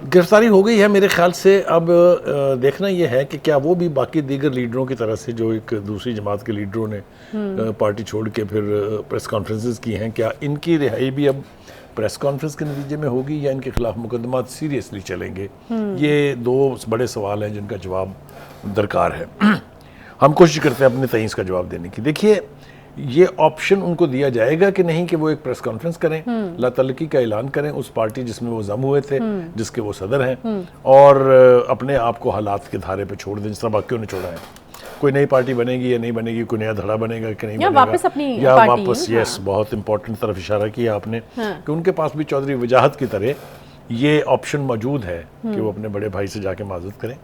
गिरफ्तारी हो गई है मेरे ख्याल से। अब देखना यह है कि क्या वो भी बाकी दीगर लीडरों की तरह से, जो एक दूसरी जमात के लीडरों ने पार्टी छोड़ के फिर प्रेस कॉन्फ्रेंसेस की हैं, क्या इनकी रिहाई भी अब प्रेस कॉन्फ्रेंस के नतीजे में होगी या इनके खिलाफ मुकदमा सीरियसली चलेंगे? ये दो बड़े सवाल हैं जिनका जवाब दरकार है। हम कोशिश करते हैं अपने तईं इसका जवाब देने की। देखिए, ये ऑप्शन उनको दिया जाएगा कि नहीं कि वो एक प्रेस कॉन्फ्रेंस करें, लातल्लकी का ऐलान करें उस पार्टी जिसमें वो जम हुए थे, जिसके वो सदर हैं, और अपने आप को हालात के धारे पे छोड़ दें जिस तरह बाकियों ने छोड़ा है। कोई नई पार्टी बनेगी या नहीं बनेगी, कोई नया धड़ा बनेगा कि नहीं बनेगा, वापस अपनी या पार्टी, वापस, यस, बहुत इंपॉर्टेंट तरफ इशारा किया आपने कि उनके पास भी चौधरी वजाहत की तरह ये ऑप्शन मौजूद है कि वो अपने बड़े भाई से जाके माजरत करें।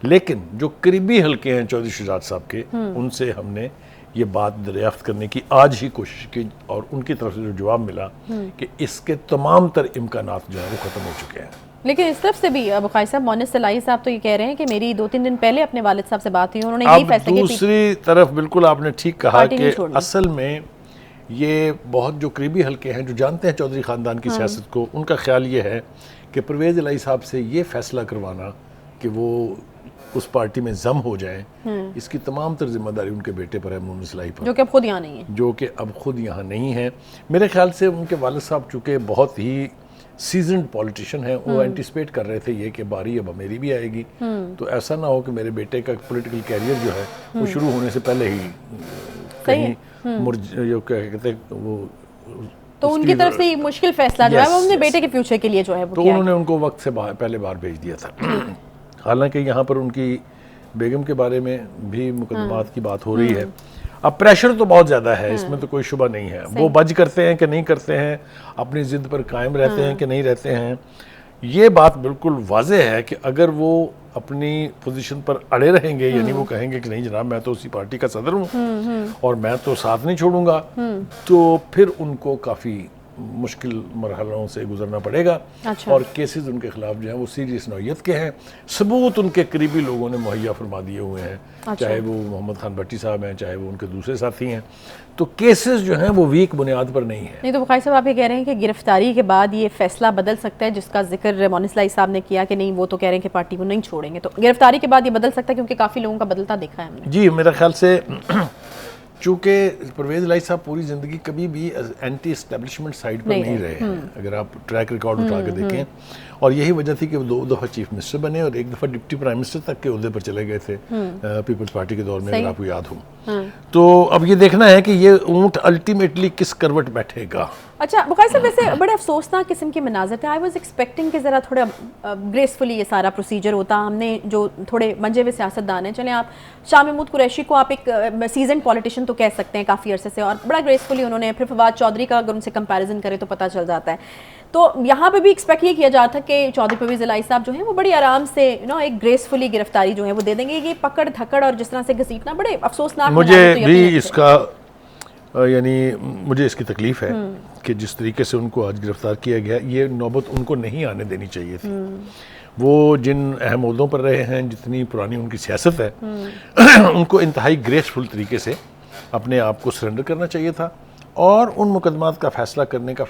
लेकिन जो करीबी हल्के हैं चौधरी शुजात साहब के, उनसे हमने ये बात दरियाफ्त करने की आज ही कोशिश की और उनकी तरफ से जो जवाब मिला कि इसके तमाम तर इम्कानात जो है वो खत्म हो चुके हैं। लेकिन इस तरफ से भी बुखारी साहब, मोनिस सलाही साहब तो ये कह रहे हैं कि मेरी 2-3 दिन पहले अपने वालिद साहब से बात हुई, उन्होंने यही फैसला किया। दूसरी तरफ बिल्कुल आपने ठीक कहा कि असल में ये बहुत जो करीबी हल्के हैं जो जानते हैं चौधरी खानदान की सियासत को, उनका ख्याल ये है कि परवेज़ इलाही साहब से ये फैसला करवाना कि वो उस पार्टी में जम हो जाए, इसकी तमाम तर जिम्मेदारी उनके बेटे पर है, मोनिस सलाही पर, जो कि अब खुद यहाँ नहीं है। जो कि अब खुद यहाँ नहीं है। मेरे ख्याल से उनके वालिद साहब चूँकि बहुत ही सीजन्ड पॉलिटिशियन है, वो एंटिसिपेट कर रहे थे ये कि बारी अब मेरी भी आएगी, तो ऐसा ना हो कि मेरे बेटे का पॉलिटिकल कैरियर जो है वो शुरू होने से पहले ही कहीं जो क्या कहते हैं वो, तो उनकी तरफ से मुश्किल फैसला जो है वो उनके बेटे के फ्यूचर के लिए जो है वो, तो उन्होंने उनको वक्त से पहले बाहर भेज दिया था। हालांकि यहाँ पर उनकी बेगम के बारे में भी मुकदमात की बात हो रही है। अब प्रेशर तो बहुत ज़्यादा है, इसमें तो कोई शुबा नहीं है। वो बज करते हैं कि नहीं करते हैं, अपनी ज़िद पर कायम रहते हैं कि नहीं रहते हैं, ये बात बिल्कुल वाज़ेह है कि अगर वो अपनी पोजीशन पर अड़े रहेंगे, यानी वो कहेंगे कि नहीं जनाब मैं तो उसी पार्टी का सदर हूँ और मैं तो साथ नहीं छोड़ूंगा, तो फिर उनको काफ़ी मुश्किल मरहलों से गुजरना पड़ेगा। अच्छा। और केसेस उनके खिलाफ जो हैं वो सीरियस नौयत के हैं, सबूत उनके करीबी लोगों ने मुहैया फरमा दिए हुए हैं। अच्छा। चाहे वो मोहम्मद खान भट्टी साहब हैं, चाहे वो उनके दूसरे साथी हैं, तो केसेस जो हैं वो वीक बुनियाद पर नहीं है। नहीं तो बुखारी साहब आप ये कह रहे हैं कि गिरफ्तारी के बाद ये फैसला बदल सकता है, जिसका जिक्र मोनिस सलाही साहब ने किया कि नहीं वो तो कह रहे हैं कि पार्टी को नहीं छोड़ेंगे, तो गिरफ्तारी के बाद ये बदल सकता है क्योंकि काफ़ी लोगों का बदलता देखा है हमने। जी, मेरा ख्याल से चूँकि परवेज़ इलाही साहब पूरी ज़िंदगी कभी भी एंटी एस्टेब्लिशमेंट साइड पर नहीं रहे हैं, अगर आप ट्रैक रिकॉर्ड उठा के देखें, और यही वजह थी कि वो 2 दफ़ा चीफ मिनिस्टर बने और 1 दफ़ा डिप्टी प्राइम मिनिस्टर तक के ओहदे पर चले गए थे पीपल्स पार्टी के दौर में, अगर आपको याद हो। तो अब ये देखना है कि ये ऊँट अल्टीमेटली किस करवट बैठेगा। अच्छा बुखारी साहब, वैसे बड़े अफसोसनाक किस्म के मनाज़र थे। आई वाज एक्सपेक्टिंग कि ज़रा थोड़ा ग्रेसफुली ये सारा प्रोसीजर होता। हमने जो थोड़े मंजे हुए सियासतदान हैं, चलें आप शाह महमूद कुरैशी को आप एक सीजन पॉलिटिशियन तो कह सकते हैं काफ़ी अरसे से, और बड़ा ग्रेसफुली उन्होंने, फिर फवाद चौधरी का अगर उनसे कंपैरिजन करें तो पता चल जाता है। तो यहाँ पे भी एक्सपेक्ट ये किया जाता कि चौधरी परवेज़ इलाही साहब जो हैं वो बड़ी आराम से एक ग्रेसफुली गिरफ्तारी जो है वो दे देंगे। ये पकड़ धकड़ और जिस तरह से घसीटना बड़े अफसोसनाक। मुझे भी इसका यानी मुझे इसकी तकलीफ है कि जिस तरीके से उनको आज गिरफ्तार किया गया, ये नौबत उनको नहीं आने देनी चाहिए थी। वो जिन अहम ओहदों पर रहे हैं, जितनी पुरानी उनकी सियासत है, उनको इंतहाई ग्रेसफुल तरीके से अपने आप को सरेंडर करना चाहिए था और उन मुकदमात का फैसला करने का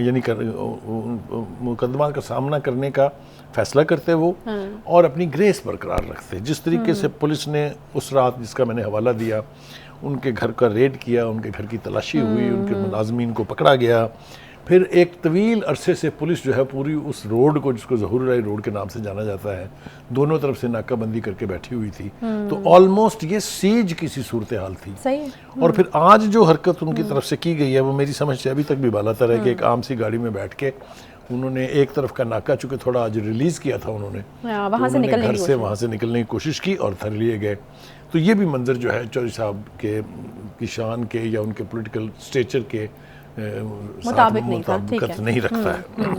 यानी मुकदमात का सामना करने का फैसला करते वो और अपनी ग्रेस बरकरार रखते। जिस तरीके से पुलिस ने उस रात, जिसका मैंने हवाला दिया, उनके घर का रेड किया, उनके घर की तलाशी हुई, उनके मुलाजमीन को पकड़ा गया, फिर एक तवील अरसे से पुलिस जो है पूरी उस रोड को, जिसको ज़हूर राय रोड के नाम से जाना जाता है, दोनों तरफ से नाकाबंदी करके बैठी हुई थी। तो ऑलमोस्ट ये सीज की सी सूरत हाल थी। सही। और फिर आज जो हरकत उनकी तरफ से की गई है वो मेरी समझ से अभी तक भी बालातर है कि एक आम सी गाड़ी में बैठ के उन्होंने एक तरफ का नाका चूँकि थोड़ा आज रिलीज़ किया था उन्होंने, वहाँ से निकलने घर से वहाँ से निकलने की कोशिश की और धर लिए गए। तो ये भी मंजर जो है चौधरी साहब की शान के या उनके पॉलिटिकल स्टेचर के मुताबिक नहीं रखता है।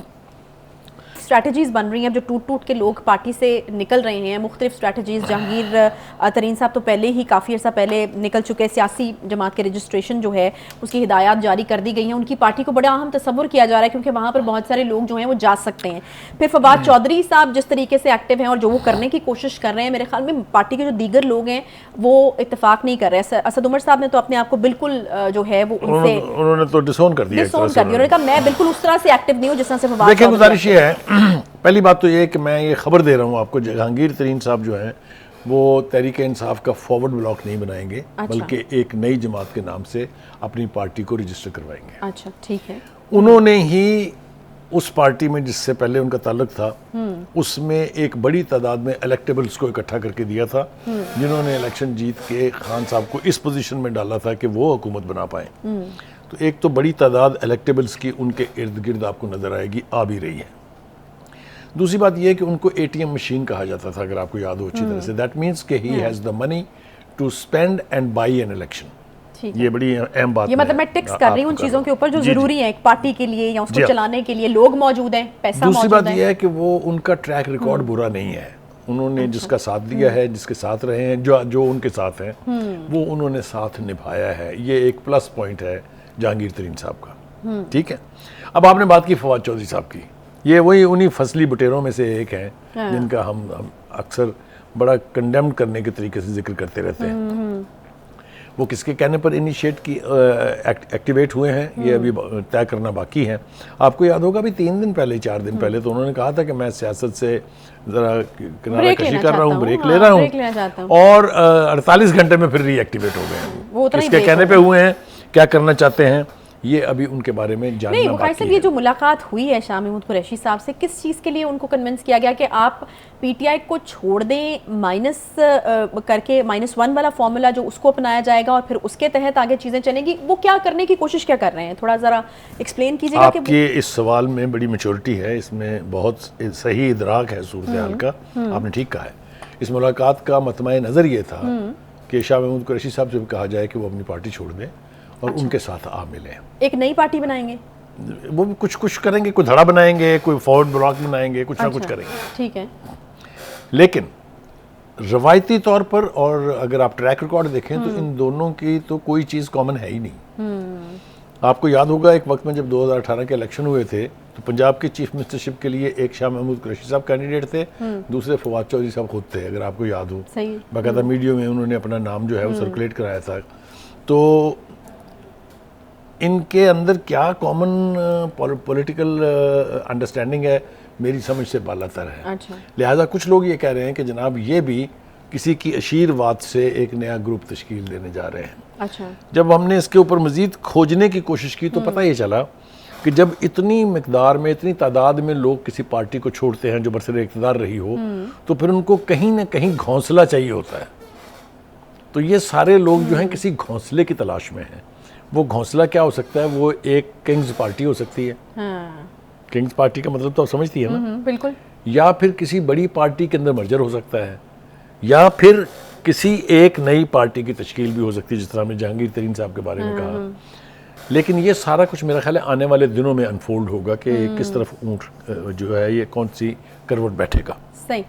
स्ट्रैटेजीज़ बन रही हैं अब जो टूट टूट के लोग पार्टी से निकल रहे हैं, मुख्तलिफ स्ट्रैटेजीज़। जहांगीर तरीन साहब तो पहले ही काफ़ी अर्सा पहले निकल चुके हैं। सियासी जमात के रजिस्ट्रेशन जो है उसकी हिदायत जारी कर दी गई हैं। उनकी पार्टी को बड़ा अहम तस्वुर किया जा रहा है क्योंकि वहाँ पर बहुत सारे लोग जो हैं वो जा सकते हैं। फिर फवाद चौधरी साहब जिस तरीके से एक्टिव हैं और जो वो करने की कोशिश कर रहे हैं, मेरे ख्याल में पार्टी के जो दीगर लोग हैं वो इत्तेफाक नहीं कर रहे हैं। असद उमर साहब ने तो अपने आप को बिल्कुल जो है वो उन्होंने तो डिसोन कर दिया। उन्होंने कहा मैं बिल्कुल उस तरह से एक्टिव नहीं हूँ जिस तरह से फवाद। देखिए गुजारिश ये है पहली बात तो ये है कि मैं ये खबर दे रहा हूँ आपको, जहांगीर तरीन साहब जो हैं वो तहरीक इंसाफ का फॉरवर्ड ब्लॉक नहीं बनाएंगे, बल्कि एक नई जमात के नाम से अपनी पार्टी को रजिस्टर करवाएंगे। अच्छा, ठीक है। उन्होंने ही उस पार्टी में जिससे पहले उनका ताल्लुक था उसमें एक बड़ी तादाद में इलेक्टेबल्स को इकट्ठा करके दिया था, जिन्होंने इलेक्शन जीत के खान साहब को इस पोजीशन में डाला था कि वो हुकूमत बना पाए। तो एक तो बड़ी तादाद इलेक्टेबल्स की उनके इर्द गिर्द आपको नजर आएगी, आ भी रही है। दूसरी बात यह है कि उनको एटीएम मशीन कहा जाता था, अगर आपको याद हो अच्छी तरह से। दैट मीन्स कि he has the money to spend and buy an election. ये बड़ी अहम बात ये मतलब मैं टिक्स कर रही हूँ उन चीजों के ऊपर जो जरूरी है एक पार्टी के लिए या उसको चलाने के लिए। लोग मौजूद हैं, पैसा मौजूद है। दूसरी बात यह है कि वो उनका ट्रैक रिकॉर्ड बुरा नहीं है। उन्होंने जिसका साथ दिया है, जिसके साथ रहे हैं, जो उनके साथ हैं, वो उन्होंने साथ निभाया है। ये एक प्लस पॉइंट है जहांगीर तरीन साहब का। ठीक है। अब आपने बात की फवाद चौधरी साहब की, ये वही उन्हीं फसली बटेरों में से एक हैं जिनका हम अक्सर बड़ा कंडेम्ड करने के तरीके से जिक्र करते रहते हैं। वो किसके कहने पर इनिशिएट की एक्टिवेट हुए हैं, ये अभी तय करना बाकी है। आपको याद होगा अभी 3 दिन पहले, 4 दिन पहले तो उन्होंने कहा था कि मैं सियासत से ज़रा किनारा कशी कर रहा हूँ, ब्रेक ले रहा हूँ, और 48 घंटे में फिर रीएक्टिवेट हो गए हैं। वो किसके कहने पे हुए हैं, क्या करना चाहते हैं, ये अभी उनके बारे में जानना नहीं। बुखारी साहब, ये जो मुलाकात हुई है शाह महमूद कुरैशी साहब से, किस चीज़ के लिए उनको कन्विंस किया गया कि आप पीटीआई को छोड़ दें, माइनस करके -1 वाला फॉर्मूला जो उसको अपनाया जाएगा और फिर उसके तहत आगे चीज़ें चलेंगी? वो क्या करने की कोशिश क्या कर रहे हैं, थोड़ा ज़रा एक्सप्लेन कीजिएगा। आपके इस सवाल में बड़ी मैच्योरिटी है, इसमें बहुत सही इदराक है सूरत हाल का। आपने ठीक कहा है। इस मुलाकात का मतमाए नज़र ये था कि शाह महमूद कुरैशी साहब से कहा जाए कि वो अपनी पार्टी छोड़ दें और उनके साथ आ मिले। एक नई पार्टी बनाएंगे, वो भी कुछ करेंगे, कोई धड़ा बनाएंगे, कोई फॉरवर्ड ब्लॉक बनाएंगे, कुछ ना कुछ करेंगे। ठीक है। लेकिन रवायती तौर पर, और अगर आप ट्रैक रिकॉर्ड देखें तो इन दोनों की तो कोई चीज़ कॉमन है ही नहीं। आपको याद होगा एक वक्त में जब 2018 के इलेक्शन हुए थे तो पंजाब के चीफ मिनिस्टरशिप के लिए एक शाह महमूद कुरैशी साहब कैंडिडेट थे, दूसरे फवाद चौधरी साहब खुद थे, अगर आपको याद हो। बाकायदा मीडिया में उन्होंने अपना नाम जो है वो सर्कुलेट कराया था। तो इनके अंदर क्या कॉमन पॉलिटिकल अंडरस्टैंडिंग है, मेरी समझ से बालातर है। अच्छा। लिहाजा कुछ लोग ये कह रहे हैं कि जनाब ये भी किसी की आशीर्वाद से एक नया ग्रुप तश्कील देने जा रहे हैं। अच्छा। जब हमने इसके ऊपर मजीद खोजने की कोशिश की तो पता ये चला कि जब इतनी मिकदार में, इतनी तादाद में लोग किसी पार्टी को छोड़ते हैं जो बरसर इक़्तिदार रही हो, तो फिर उनको कहीं ना कहीं घोंसला चाहिए होता है। तो ये सारे लोग जो हैं किसी घोंसले की तलाश में हैं। वो घोंसला क्या हो सकता है? वो एक किंग्स पार्टी हो सकती है। किंग्स पार्टी का मतलब तो आप समझती है ना? बिल्कुल। या फिर किसी बड़ी पार्टी के अंदर मर्जर हो सकता है, या फिर किसी एक नई पार्टी की तश्कील भी हो सकती है, जिस तरह हमने जहांगीर तरीन साहब के बारे में कहा। लेकिन ये सारा कुछ मेरा ख्याल है आने वाले दिनों में अनफोल्ड होगा कि किस तरफ ऊँट जो है ये कौन सी करवट बैठेगा। सही।